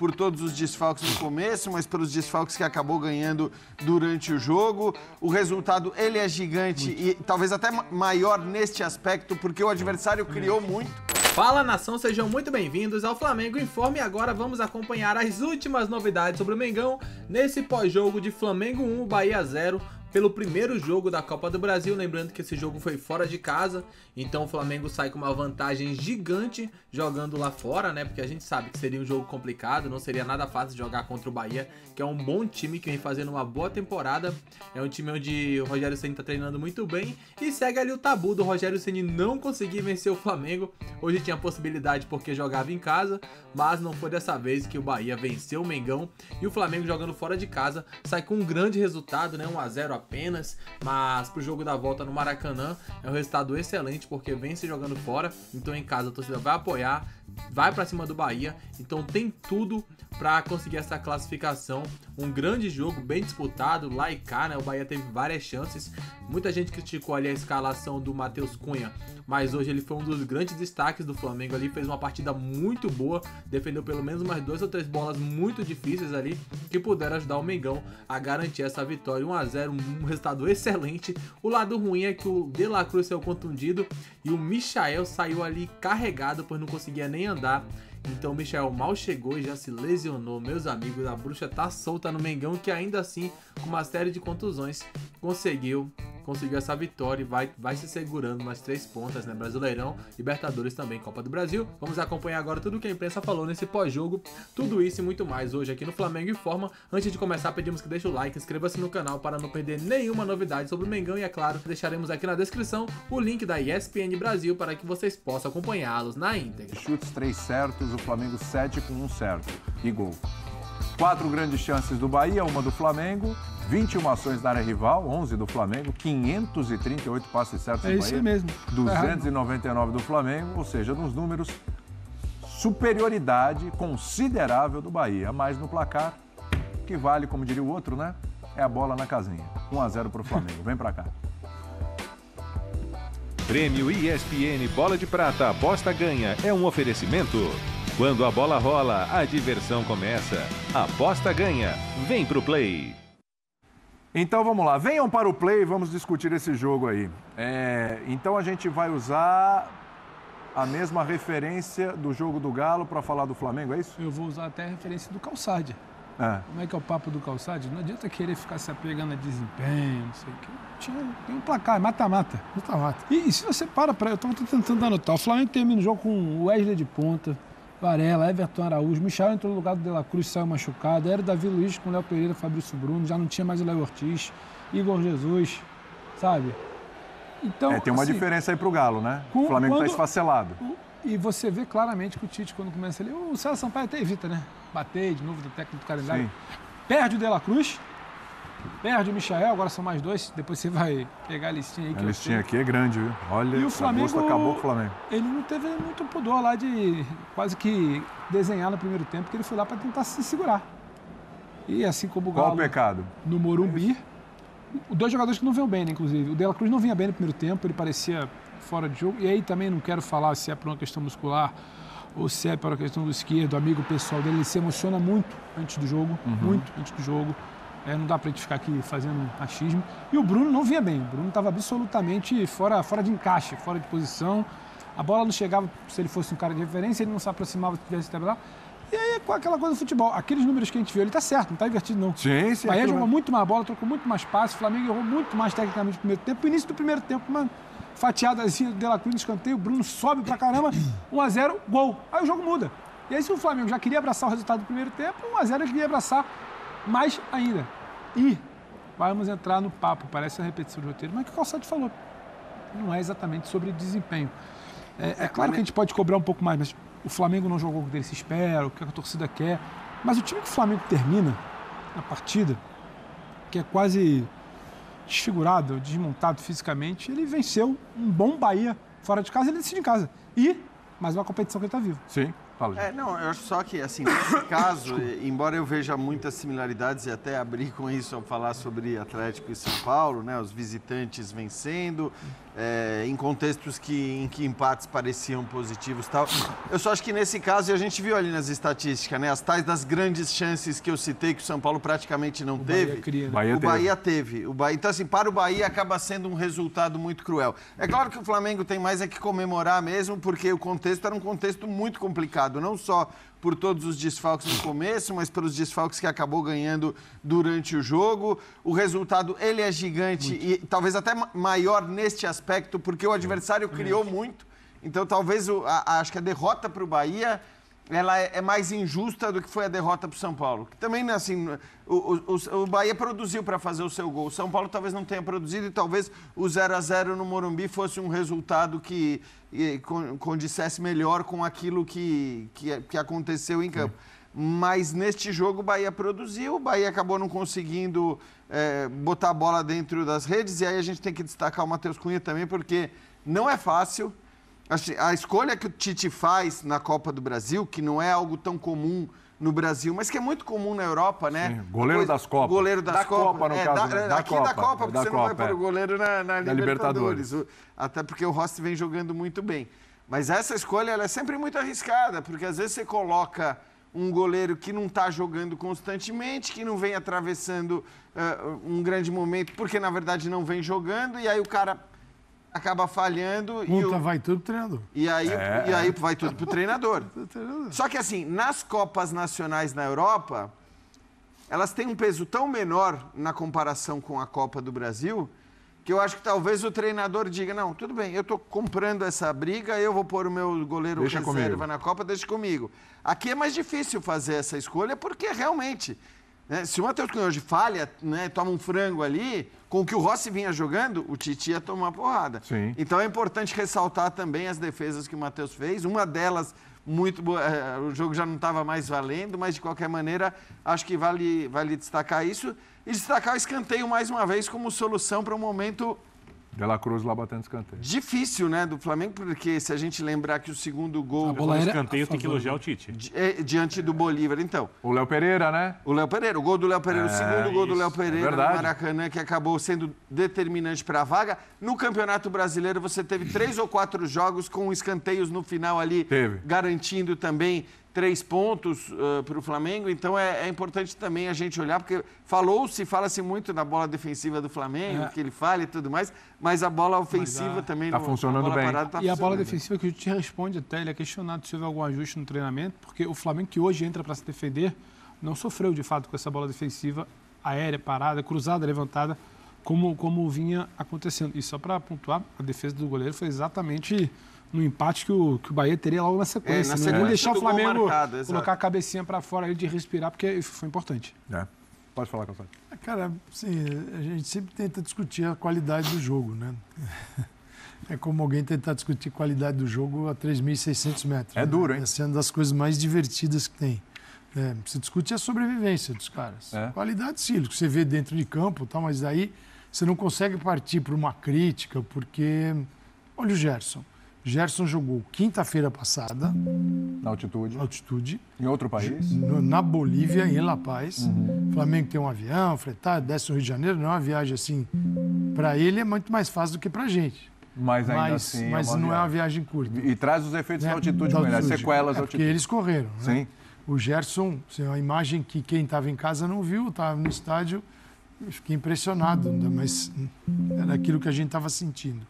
por todos os desfalques no começo, mas pelos desfalques que acabou ganhando durante o jogo. O resultado, ele é gigante e talvez até maior neste aspecto, porque o adversário criou muito. Fala, nação, sejam muito bem-vindos ao Flamengo Informe. Agora vamos acompanhar as últimas novidades sobre o Mengão nesse pós-jogo de Flamengo 1, Bahia 0. Pelo primeiro jogo da Copa do Brasil, lembrando que esse jogo foi fora de casa, então o Flamengo sai com uma vantagem gigante jogando lá fora, né? Porque a gente sabe que seria um jogo complicado, não seria nada fácil jogar contra o Bahia, que é um bom time que vem fazendo uma boa temporada, é um time onde o Rogério Ceni tá treinando muito bem e segue ali o tabu do Rogério Ceni não conseguir vencer o Flamengo. Hoje tinha possibilidade porque jogava em casa, mas não foi dessa vez que o Bahia venceu o Mengão e o Flamengo jogando fora de casa sai com um grande resultado, né? 1-0 apenas, mas pro jogo da volta no Maracanã é um resultado excelente porque vence jogando fora, então em casa a torcida vai apoiar, vai pra cima do Bahia, então tem tudo pra conseguir essa classificação. Um grande jogo, bem disputado, lá e cá, né? O Bahia teve várias chances, muita gente criticou ali a escalação do Matheus Cunha, mas hoje ele foi um dos grandes destaques do Flamengo ali, fez uma partida muito boa, defendeu pelo menos umas 2 ou 3 bolas muito difíceis ali, que puderam ajudar o Mengão a garantir essa vitória. 1-0, um resultado excelente. O lado ruim é que o De La Cruz saiu contundido e o Michael saiu ali carregado, pois não conseguia nem andar. Então o Michael mal chegou e já se lesionou. Meus amigos, a bruxa tá solta no Mengão, que ainda assim, com uma série de contusões, conseguiu essa vitória e vai se segurando nas 3 pontas, né? Brasileirão, Libertadores também, Copa do Brasil. Vamos acompanhar agora tudo que a imprensa falou nesse pós-jogo, tudo isso e muito mais hoje aqui no Flamengo Informa. Antes de começar, pedimos que deixe o like, inscreva-se no canal para não perder nenhuma novidade sobre o Mengão e, é claro, deixaremos aqui na descrição o link da ESPN Brasil para que vocês possam acompanhá-los na íntegra. Chutes 3 certos, o Flamengo 7 com 1 certo e gol. 4 grandes chances do Bahia, 1 do Flamengo, 21 ações na área rival, 11 do Flamengo, 538 passes certos do Bahia. É isso mesmo. 299 do Flamengo, ou seja, nos números, superioridade considerável do Bahia. Mas no placar, que vale, como diria o outro, né? É a bola na casinha. 1-0 para o Flamengo. Vem para cá. Prêmio ESPN Bola de Prata, aposta ganha, é um oferecimento. Quando a bola rola, a diversão começa. Aposta ganha, vem pro play. Então vamos lá, venham para o play e vamos discutir esse jogo aí. Então a gente vai usar a mesma referência do jogo do Galo para falar do Flamengo, é isso? Eu vou usar até a referência do Calçade. Como é que é o papo do Calçade? Não adianta querer ficar se apegando a desempenho, não sei o que. Tem um placar, mata-mata. E se você eu estou tentando anotar, o Flamengo termina o jogo com o Wesley de ponta, Varela, Everton Araújo, Michael entrou no lugar do De La Cruz, saiu machucado, era o Davi Luiz com o Léo Pereira, Fabrício Bruno, já não tinha mais o Léo Ortiz, Igor Jesus, sabe? Então, tem uma diferença aí pro Galo, né? O Flamengo está esfacelado. E você vê claramente que o Tite, quando começa ali, o César Sampaio até evita, né? Bater de novo do técnico do calendário. Sim. Perde o De La Cruz, perde o Michael, agora são mais 2, depois você vai pegar a listinha aí. A listinha aqui é grande, viu? Olha, e o Flamengo acabou com o Flamengo. Ele não teve muito pudor lá de quase que desenhar no primeiro tempo, porque ele foi lá para tentar se segurar. E assim como o Galo... Qual o pecado? No Morumbi. Dois jogadores que não vinham bem, né, inclusive. O De La Cruz não vinha bem no primeiro tempo, ele parecia fora de jogo. E aí também não quero falar se é por uma questão muscular ou se é por uma questão do esquerdo, amigo pessoal dele. Ele se emociona muito antes do jogo, muito antes do jogo. Não dá pra gente ficar aqui fazendo achismo. E o Bruno não vinha bem. O Bruno estava absolutamente fora de encaixe, fora de posição. A bola não chegava, se ele fosse um cara de referência, ele não se aproximava se tivesse lá. E aí, com aquela coisa do futebol, aqueles números que a gente viu, ele tá certo, não tá invertido não. Sim. O Bahia jogou muito mais bola, trocou muito mais passes, o Flamengo errou muito mais tecnicamente no primeiro tempo. O início do primeiro tempo, uma fatiadazinha do De La Cruz no escanteio, o Bruno sobe pra caramba, 1-0, gol. Aí o jogo muda. E aí, se o Flamengo já queria abraçar o resultado do primeiro tempo, 1-0 ele queria abraçar mais ainda. E vamos entrar no papo, parece a repetição do roteiro, mas o que o Calçado falou. Não é exatamente sobre desempenho. É claro que a gente pode cobrar um pouco mais, mas o Flamengo não jogou o que dele se espera, o que a torcida quer. Mas o time que o Flamengo termina na partida, que é quase desfigurado, desmontado fisicamente, ele venceu um bom Bahia fora de casa, ele decide em casa. E mais uma competição que ele está vivo. Sim. Não, eu acho só que, assim, nesse caso, embora eu veja muitas similaridades e até abrir com isso ao falar sobre Atlético e São Paulo, né, os visitantes vencendo, em contextos em que empates pareciam positivos e tal. Eu só acho que nesse caso, e a gente viu ali nas estatísticas, né? As tais das grandes chances que eu citei, que o São Paulo praticamente não teve, o Bahia teve. Então, assim, para o Bahia acaba sendo um resultado muito cruel. É claro que o Flamengo tem mais que comemorar mesmo, porque o contexto era um contexto muito complicado, não só por todos os desfalques no começo, mas pelos desfalques que acabou ganhando durante o jogo. O resultado, ele é gigante e talvez até maior neste aspecto, porque o adversário criou muito. Então, talvez, acho que a derrota para o Bahia, ela é mais injusta do que foi a derrota para o São Paulo. Que também, assim, o Bahia produziu para fazer o seu gol. O São Paulo talvez não tenha produzido e talvez o 0-0 no Morumbi fosse um resultado que condissesse melhor com aquilo que aconteceu em campo. Mas neste jogo o Bahia produziu, o Bahia acabou não conseguindo botar a bola dentro das redes, e aí a gente tem que destacar o Matheus Cunha também, porque não é fácil. A escolha que o Tite faz na Copa do Brasil, que não é algo tão comum no Brasil, mas que é muito comum na Europa, né? Sim, goleiro das Copas. Goleiro das Copas. Copa, no caso, né? Da Copa, porque você não vai pôr o goleiro na Libertadores. Até porque o Rossi vem jogando muito bem. Mas essa escolha ela é sempre muito arriscada, porque às vezes você coloca um goleiro que não está jogando constantemente, que não vem atravessando um grande momento, porque na verdade não vem jogando, e aí o cara acaba falhando. Vai tudo pro treinador. E aí vai tudo pro treinador. Só que assim, nas Copas Nacionais na Europa, elas têm um peso tão menor na comparação com a Copa do Brasil, que eu acho que talvez o treinador diga, não, tudo bem, eu estou comprando essa briga, eu vou pôr o meu goleiro reserva na Copa, deixa comigo. Aqui é mais difícil fazer essa escolha, porque realmente, né, se o Matheus Cunha hoje falha, né, toma um frango ali, com o que o Rossi vinha jogando, o Tite ia tomar porrada. Sim. Então é importante ressaltar também as defesas que o Matheus fez. Uma delas, muito boa, o jogo já não estava mais valendo, mas de qualquer maneira, acho que vale destacar isso. E destacar o escanteio mais uma vez como solução para um momento De La Cruz lá batendo escanteio. difícil, né, do Flamengo, porque se a gente lembrar que o segundo gol... No escanteio tem que elogiar o Tite. Diante do Bolívar, então. O Léo Pereira, né? O Léo Pereira, o gol do Léo Pereira, o segundo gol do Léo Pereira no Maracanã, que acabou sendo determinante para a vaga. No Campeonato Brasileiro, você teve 3 ou 4 jogos com escanteios no final ali, garantindo também 3 pontos para o Flamengo. Então é importante também a gente olhar, porque fala-se muito da bola defensiva do Flamengo, que ele falha e tudo mais, mas a bola ofensiva também está funcionando bem. E a bola defensiva que o Tite responde até, ele é questionado se houve algum ajuste no treinamento, porque o Flamengo que hoje entra para se defender não sofreu de fato com essa bola defensiva aérea, parada, cruzada, levantada, como vinha acontecendo. E só para pontuar, a defesa do goleiro foi exatamente no empate que o Bahia teria logo na sequência. Não deixar o Flamengo colocar a cabecinha para fora aí de respirar, porque isso foi importante. Pode falar, Calçado. Cara, assim, a gente sempre tenta discutir a qualidade do jogo, né? É como alguém tentar discutir a qualidade do jogo a 3.600 metros. É duro, hein? Essa é uma das coisas mais divertidas que tem. Se discute a sobrevivência dos caras. Qualidade, sim, que você vê dentro de campo, tal, mas daí você não consegue partir para uma crítica, porque... Olha o Gerson. Gerson jogou quinta-feira passada. Na altitude. Em outro país. Na Bolívia, em La Paz. O Flamengo tem um avião, fretado, desce no Rio de Janeiro. Não é uma viagem assim. Para ele é muito mais fácil do que para a gente. Mas ainda assim. Mas não é uma viagem curta. E traz os efeitos da altitude com ele, as sequelas da altitude. Porque eles correram. Né? Sim. O Gerson, a imagem que quem estava em casa não viu, estava no estádio. Eu fiquei impressionado, mas era aquilo que a gente estava sentindo.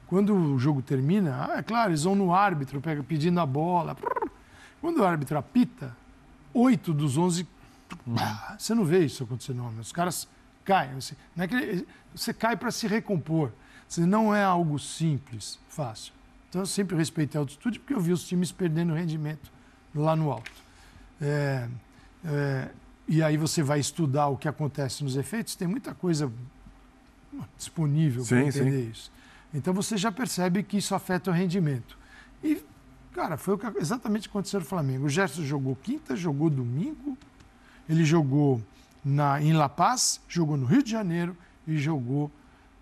Quando o jogo termina, é claro, eles vão no árbitro, pedindo a bola. Quando o árbitro apita, 8 dos 11... Você não vê isso acontecer, não. Os caras caem. Não é que você cai para se recompor. Não é algo simples, fácil. Então, eu sempre respeitei a altitude, porque eu vi os times perdendo rendimento lá no alto. E aí você vai estudar o que acontece nos efeitos, tem muita coisa disponível para entender isso. Então você já percebe que isso afeta o rendimento. E, cara, foi exatamente o que aconteceu no Flamengo. O Gerson jogou quinta, jogou domingo, ele jogou em La Paz, jogou no Rio de Janeiro e jogou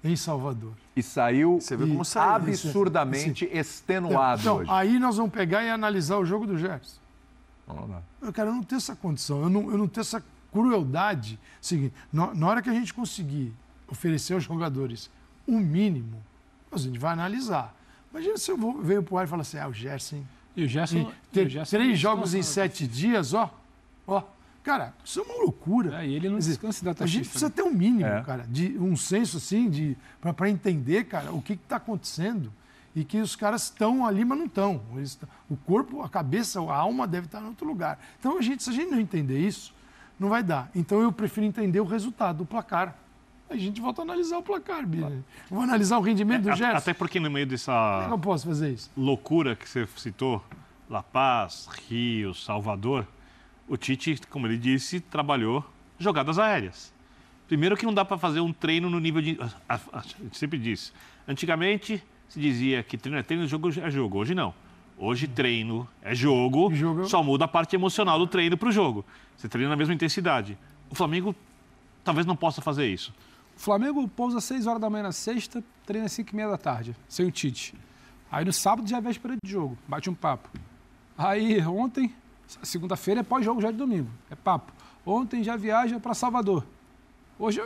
em Salvador. E saiu saiu, absurdamente extenuado então, hoje. Aí nós vamos pegar e analisar o jogo do Gerson. Eu não tenho essa condição, eu não tenho essa crueldade. Seguinte, na hora que a gente conseguir oferecer aos jogadores o mínimo, Mas a gente vai analisar. Imagina se eu venho pro ar e falo assim, o Gerson... E o Gerson... Três jogos em 7 dias, ó. Cara, isso é uma loucura. E ele não descansa da A gente precisa ter um mínimo, cara, de um senso assim, para entender, cara, o que está acontecendo e que os caras estão ali, mas não estão. O corpo, a cabeça, a alma deve estar em outro lugar. Então, se a gente não entender isso, não vai dar. Então, eu prefiro entender o resultado, o placar. A gente volta a analisar o placar, Bia. Vou analisar o rendimento do Gerson. Até porque no meio dessa Como é que eu posso fazer isso? loucura que você citou, La Paz, Rio, Salvador, o Tite, como ele disse, trabalhou jogadas aéreas. Primeiro que não dá para fazer um treino no nível de... A gente sempre disse. Antigamente se dizia que treino é treino, jogo é jogo. Hoje não. Hoje treino é jogo, só muda a parte emocional do treino para o jogo. Você treina na mesma intensidade. O Flamengo talvez não possa fazer isso. O Flamengo pousa às 6 horas da manhã na sexta, treina às 5h30 da tarde, sem o Tite. Aí no sábado já é véspera de jogo, bate um papo. Aí ontem, segunda-feira é pós-jogo já de domingo, é papo. Ontem já viaja para Salvador. Hoje...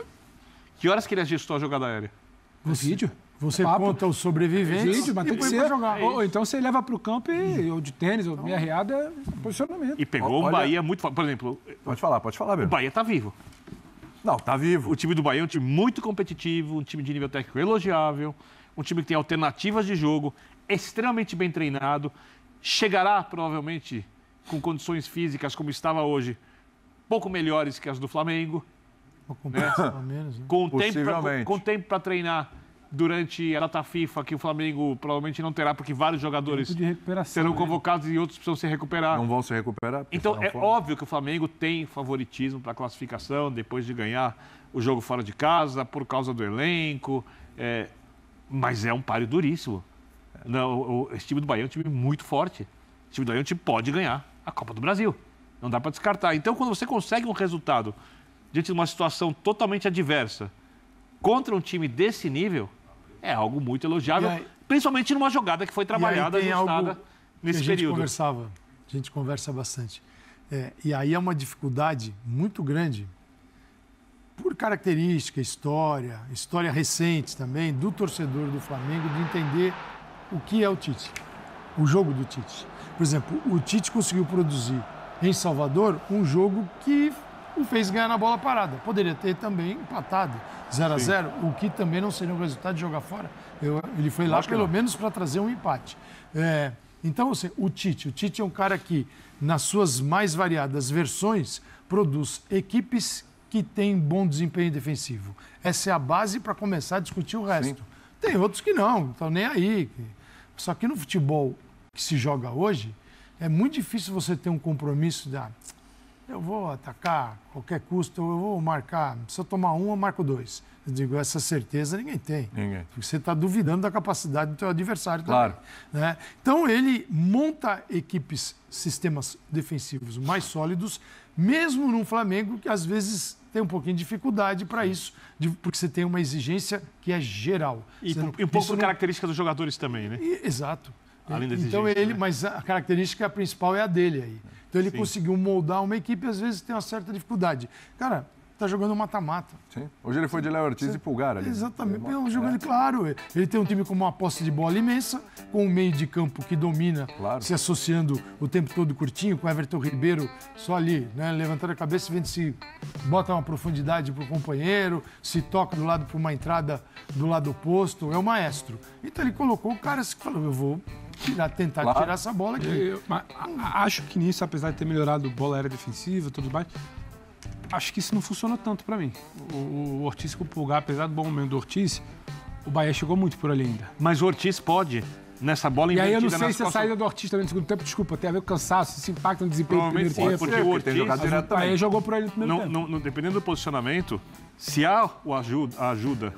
Que horas que ele ajustou a jogada aérea? No vídeo. Você conta os sobreviventes vídeo, mas tem que ser. Jogar. Ou então você leva para o campo ou de tênis, ou meia reada, é posicionamento. E pegou o Bahia muito forte. Por exemplo... Pode falar, Bernardo. O Bahia está vivo. Não, tá vivo. O time do Bahia é um time muito competitivo, um time de nível técnico elogiável, um time que tem alternativas de jogo, extremamente bem treinado, chegará provavelmente com condições físicas como estava hoje, pouco melhores que as do Flamengo. Né? Menos, né? Com tempo para treinar durante a data FIFA, que o Flamengo provavelmente não terá, porque vários jogadores serão convocados e outros precisam se recuperar. Não vão se recuperar. Então, é óbvio que o Flamengo tem favoritismo para a classificação, depois de ganhar o jogo fora de casa, por causa do elenco, mas é um páreo duríssimo. Esse time do Bahia é um time muito forte. Esse time do Bahia é um time que pode ganhar a Copa do Brasil. Não dá para descartar. Então, quando você consegue um resultado diante de uma situação totalmente adversa contra um time desse nível, é algo muito elogiável, principalmente numa jogada que foi trabalhada, ajustada nesse período. A gente conversa bastante. E aí é uma dificuldade muito grande, por característica, história recente também, do torcedor do Flamengo, de entender o que é o Tite, o jogo do Tite. Por exemplo, o Tite conseguiu produzir em Salvador um jogo que o fez ganhar na bola parada. Poderia ter também empatado 0-0, o que também não seria um resultado de jogar fora. Ele foi lá pelo menos para trazer um empate. Então, assim, o Tite é um cara que, nas suas mais variadas versões, produz equipes que têm bom desempenho defensivo. Essa é a base para começar a discutir o resto. Sim. Tem outros que não estão nem aí. Só que no futebol que se joga hoje, é muito difícil você ter um compromisso eu vou atacar a qualquer custo, eu vou marcar. Se eu tomar um, eu marco 2. Eu digo, essa certeza ninguém tem. Porque você está duvidando da capacidade do teu adversário também. Né? Então, ele monta equipes, sistemas defensivos mais sólidos, mesmo num Flamengo que, às vezes, tem um pouquinho de dificuldade para isso, porque você tem uma exigência que é geral. E um pouco de característica dos jogadores também, né? Exato. Além da exigência, mas a característica principal é a dele aí. Então ele conseguiu moldar uma equipe e às vezes tem uma certa dificuldade. Cara, tá jogando mata-mata. Sim. Hoje ele foi de Léo Ortiz e Pulgar ali. Exatamente. É um jogo, claro. Ele tem um time com uma posse de bola imensa, com um meio de campo que domina, se associando o tempo todo curtinho, com Everton Ribeiro só ali, né? Levantando a cabeça e vendo se bota uma profundidade pro companheiro, se toca do lado para uma entrada do lado oposto. É o maestro. Então ele colocou o cara que falou, eu vou tentar tirar essa bola aqui. Acho que nisso, apesar de ter melhorado bola aérea defensiva e tudo mais, acho que isso não funcionou tanto pra mim. O Ortiz com o Pulgar, apesar do bom momento do Ortiz, o Bahia chegou muito por ali ainda. Mas o Ortiz pode, nessa bola invertida... E aí eu não sei se a saída do Ortiz também no segundo tempo, desculpa, tem a ver com o cansaço, se impacta no desempenho do primeiro tempo. Porque o Ortiz o Bahia jogou por ali no primeiro tempo. Dependendo do posicionamento, se há a ajuda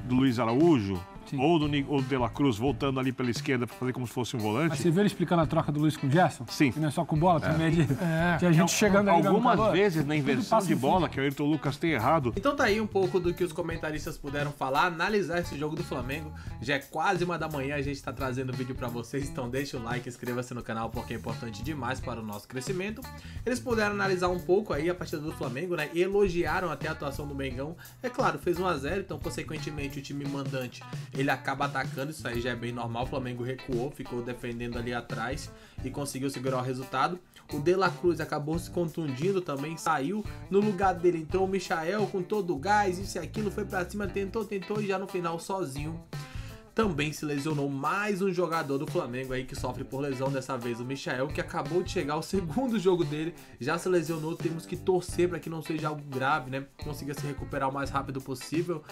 do Luiz Araújo, ou do De La Cruz voltando ali pela esquerda para fazer como se fosse um volante. Mas você viu ele explicando a troca do Luiz com o Gerson? Sim. Que não é só com bola, também tinha gente chegando ali. Algumas vezes na inversão de bola, que o Ayrton Lucas tem errado. Então tá aí um pouco do que os comentaristas puderam falar, analisar esse jogo do Flamengo. Já é quase 1 da manhã, a gente tá trazendo vídeo para vocês, então deixa o like, inscreva-se no canal porque é importante demais para o nosso crescimento. Eles puderam analisar um pouco aí a partida do Flamengo, né? E elogiaram até a atuação do Mengão. É claro, fez 1-0, então consequentemente o time mandante, ele acaba atacando, isso aí já é bem normal. O Flamengo recuou, ficou defendendo ali atrás e conseguiu segurar o resultado. O De La Cruz acabou se contundindo também, saiu. No lugar dele entrou o Michael com todo o gás, isso e aquilo, foi pra cima, tentou e já no final sozinho também se lesionou. Mais um jogador do Flamengo aí que sofre por lesão, dessa vez o Michael, que acabou de chegar ao segundo jogo dele, já se lesionou. Temos que torcer para que não seja algo grave, né? Consiga se recuperar o mais rápido possível.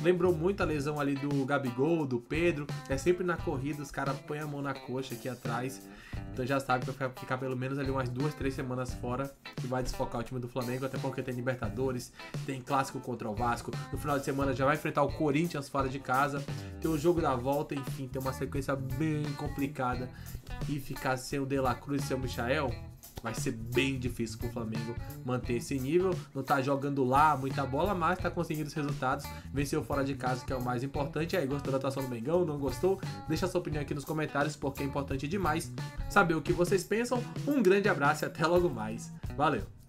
Lembrou muito a lesão ali do Gabigol, do Pedro. É sempre na corrida, os caras põem a mão na coxa aqui atrás. Então já sabe que vai ficar pelo menos ali umas 2-3 semanas fora, que vai desfocar o time do Flamengo, até porque tem Libertadores, tem clássico contra o Vasco. No final de semana já vai enfrentar o Corinthians fora de casa, tem o jogo da volta, enfim, tem uma sequência bem complicada. E ficar sem o De La Cruz e sem o Michael vai ser bem difícil pro Flamengo manter esse nível. Não tá jogando lá muita bola, mas tá conseguindo os resultados. Venceu fora de casa, que é o mais importante. Aí, gostou da atuação do Mengão? Não gostou? Deixa a sua opinião aqui nos comentários, porque é importante demais saber o que vocês pensam. Um grande abraço e até logo mais. Valeu!